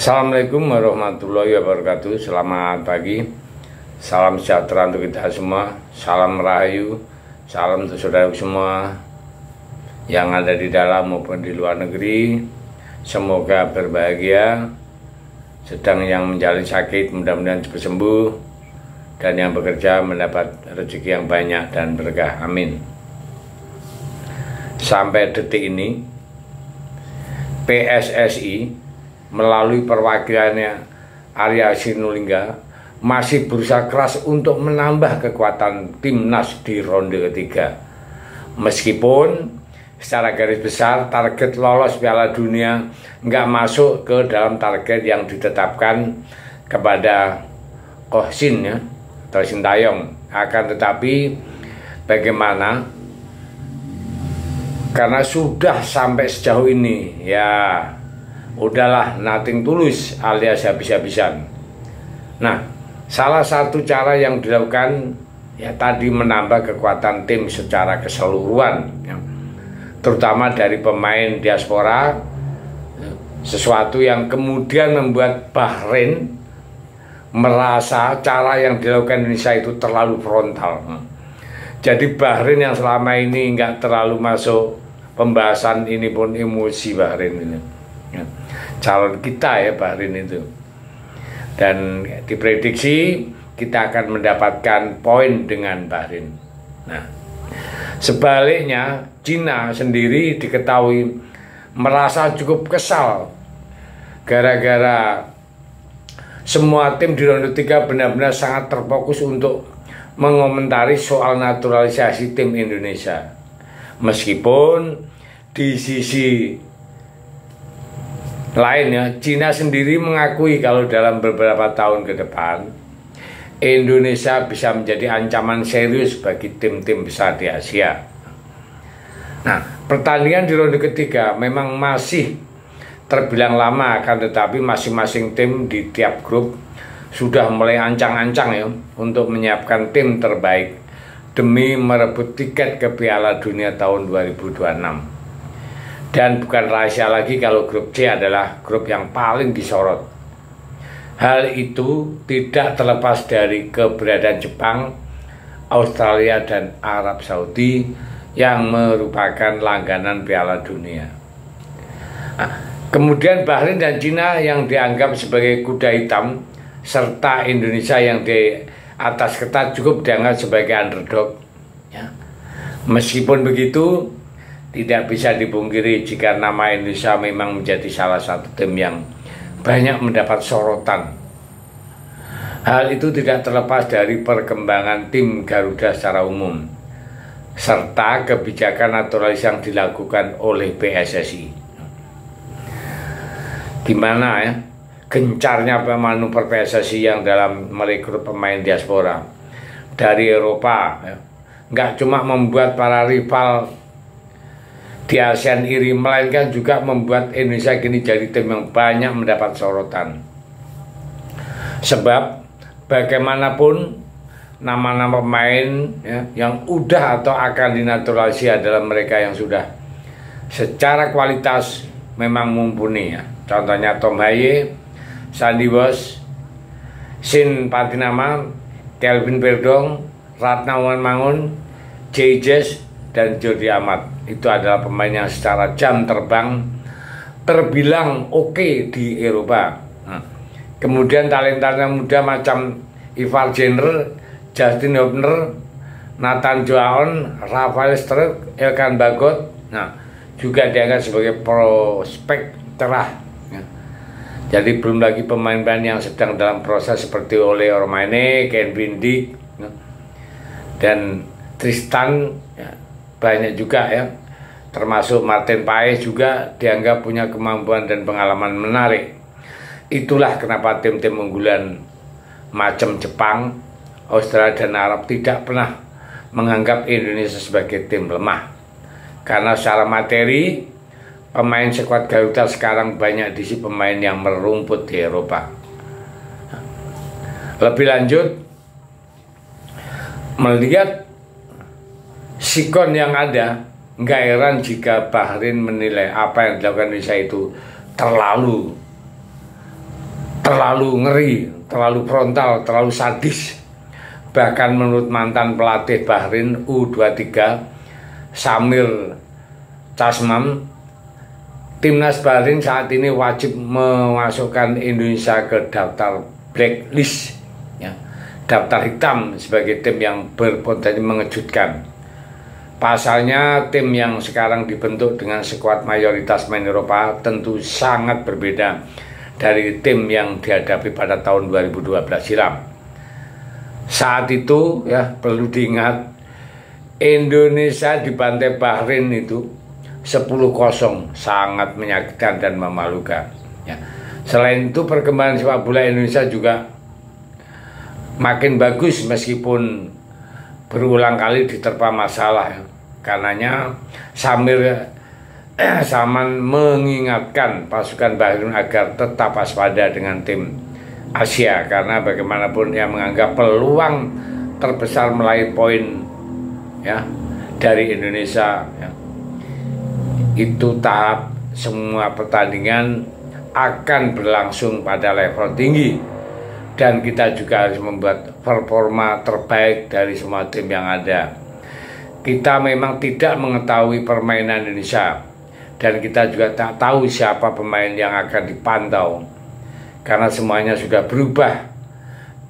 Assalamualaikum warahmatullahi wabarakatuh. Selamat pagi. Salam sejahtera untuk kita semua. Salam rahayu. Salam untuk saudara semua yang ada di dalam maupun di luar negeri. Semoga berbahagia. Sedang yang menjalani sakit mudah-mudahan cepat sembuh, dan yang bekerja mendapat rezeki yang banyak dan berkah. Amin. Sampai detik ini PSSI melalui perwakilannya Arya Sinulinga masih berusaha keras untuk menambah kekuatan timnas di ronde ketiga. Meskipun secara garis besar target lolos Piala Dunia nggak masuk ke dalam target yang ditetapkan kepada Koh Shin ya, atau Sintayong. Akan tetapi bagaimana, karena sudah sampai sejauh ini ya udahlah, nothing tulus alias habis-habisan. Nah, salah satu cara yang dilakukan ya tadi menambah kekuatan tim secara keseluruhan ya, terutama dari pemain diaspora, sesuatu yang kemudian membuat Bahrain merasa cara yang dilakukan Indonesia itu terlalu frontal. Jadi Bahrain yang selama ini nggak terlalu masuk pembahasan ini pun emosi Bahrain ini. Calon kita ya Bahrain itu, dan diprediksi kita akan mendapatkan poin dengan Bahrain. Nah, sebaliknya Cina sendiri diketahui merasa cukup kesal gara-gara semua tim di ronde 3 benar-benar sangat terfokus untuk mengomentari soal naturalisasi tim Indonesia. Meskipun di sisi lainnya, Cina sendiri mengakui kalau dalam beberapa tahun ke depan Indonesia bisa menjadi ancaman serius bagi tim-tim besar di Asia. Nah, pertandingan di ronde ketiga memang masih terbilang lama, akan tetapi masing-masing tim di tiap grup sudah mulai ancang-ancang ya untuk menyiapkan tim terbaik demi merebut tiket ke Piala Dunia tahun 2026. Dan bukan rahasia lagi kalau grup C adalah grup yang paling disorot. Hal itu tidak terlepas dari keberadaan Jepang, Australia, dan Arab Saudi yang merupakan langganan Piala Dunia. Nah, kemudian Bahrain dan Cina yang dianggap sebagai kuda hitam, serta Indonesia yang di atas kertas cukup dianggap sebagai underdog ya. Meskipun begitu, tidak bisa dipungkiri jika nama Indonesia memang menjadi salah satu tim yang banyak mendapat sorotan. Hal itu tidak terlepas dari perkembangan tim Garuda secara umum, serta kebijakan naturalisasi yang dilakukan oleh PSSI. Gimana ya gencarnya manuver PSSI yang dalam merekrut pemain diaspora dari Eropa ya. Nggak cuma membuat para rival di ASEAN iri, melainkan juga membuat Indonesia kini jadi tim yang banyak mendapat sorotan. Sebab bagaimanapun nama-nama pemain ya, yang udah atau akan dinaturalisasi adalah mereka yang sudah secara kualitas memang mumpuni ya. Contohnya Tom Haye, Sandi Bos, Sin Patinama, Kelvin Perdong, Ratna Mangun, Jay Jess, dan Jordi Amat. Itu adalah pemain yang secara jam terbang terbilang oke di Eropa. Nah, kemudian talenta muda macam Ivar Jenner, Justin Hubner, Nathan Joaon, Rafael Struijk, Elkan Bagot, nah juga dianggap sebagai prospek cerah ya. Jadi belum lagi pemain-pemain yang sedang dalam proses seperti Ole Ormaine, Ken Bindik ya, dan Tristan ya, banyak juga ya, termasuk Martin Paes juga dianggap punya kemampuan dan pengalaman menarik. Itulah kenapa tim-tim unggulan macam Jepang, Australia, dan Arab tidak pernah menganggap Indonesia sebagai tim lemah. Karena secara materi pemain skuad Garuda sekarang banyak diisi pemain yang merumput di Eropa. Lebih lanjut, melihat sikon yang ada, nggak heran jika Bahrain menilai apa yang dilakukan Indonesia itu terlalu terlalu ngeri, terlalu frontal, terlalu sadis. Bahkan menurut mantan pelatih Bahrain U23 Samir Chasmam, timnas Bahrain saat ini wajib memasukkan Indonesia ke daftar blacklist, ya, daftar hitam sebagai tim yang berpotensi mengejutkan. Pasalnya tim yang sekarang dibentuk dengan skuad mayoritas main Eropa tentu sangat berbeda dari tim yang dihadapi pada tahun 2012 silam. Saat itu ya perlu diingat, Indonesia dibantai Bahrain itu 10-0, sangat menyakitkan dan memalukan, ya. Selain itu perkembangan sepak bola Indonesia juga makin bagus meskipun berulang kali diterpa masalah, ya. Karenanya Samir Saman mengingatkan pasukan Bahrain agar tetap waspada dengan tim Asia, karena bagaimanapun ia menganggap peluang terbesar meraih poin, ya, dari Indonesia, ya. Itu tahap semua pertandingan akan berlangsung pada level tinggi dan kita juga harus membuat performa terbaik dari semua tim yang ada. Kita memang tidak mengetahui permainan Indonesia dan kita juga tak tahu siapa pemain yang akan dipantau karena semuanya sudah berubah.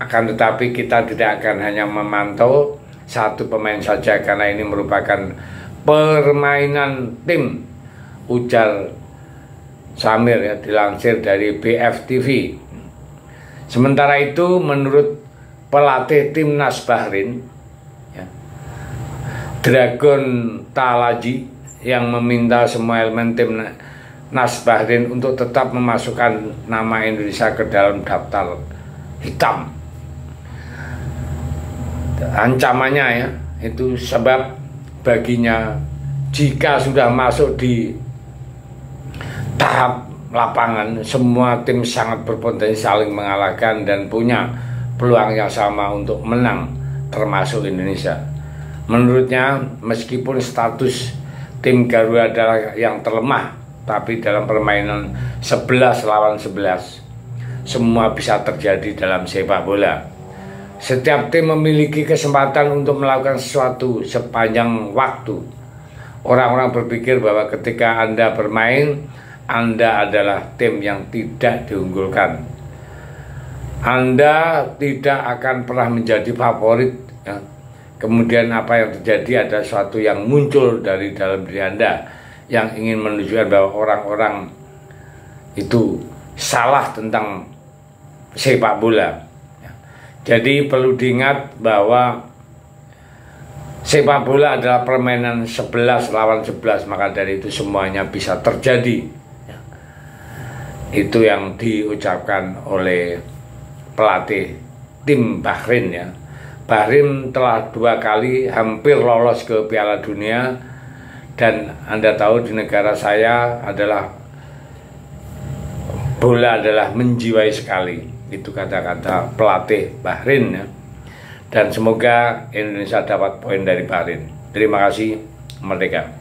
Akan tetapi kita tidak akan hanya memantau satu pemain saja karena ini merupakan permainan tim, ujar Samir, ya, dilansir dari BFTV. Sementara itu menurut pelatih timnas Bahrain, ya, Dragon Talaji, yang meminta semua elemen timnas Bahrain untuk tetap memasukkan nama Indonesia ke dalam daftar hitam. Ancamannya, ya, itu sebab baginya jika sudah masuk di tahap lapangan, semua tim sangat berpotensi saling mengalahkan dan punya peluang yang sama untuk menang, termasuk Indonesia. Menurutnya, meskipun status tim Garuda adalah yang terlemah, tapi dalam permainan 11 lawan 11, semua bisa terjadi dalam sepak bola. Setiap tim memiliki kesempatan untuk melakukan sesuatu sepanjang waktu. Orang-orang berpikir bahwa ketika Anda bermain, Anda adalah tim yang tidak diunggulkan. Anda tidak akan pernah menjadi favorit, ya. Kemudian apa yang terjadi adalah sesuatu yang muncul dari dalam diri Anda yang ingin menunjukkan bahwa orang-orang itu salah tentang sepak bola. Jadi perlu diingat bahwa sepak bola adalah permainan 11 lawan 11, maka dari itu semuanya bisa terjadi. Itu yang diucapkan oleh pelatih tim Bahrain, ya. Bahrain telah 2 kali hampir lolos ke Piala Dunia, dan Anda tahu di negara saya adalah bola adalah menjiwai sekali. Itu kata-kata pelatih Bahrain, ya. Dan semoga Indonesia dapat poin dari Bahrain. Terima kasih, merdeka.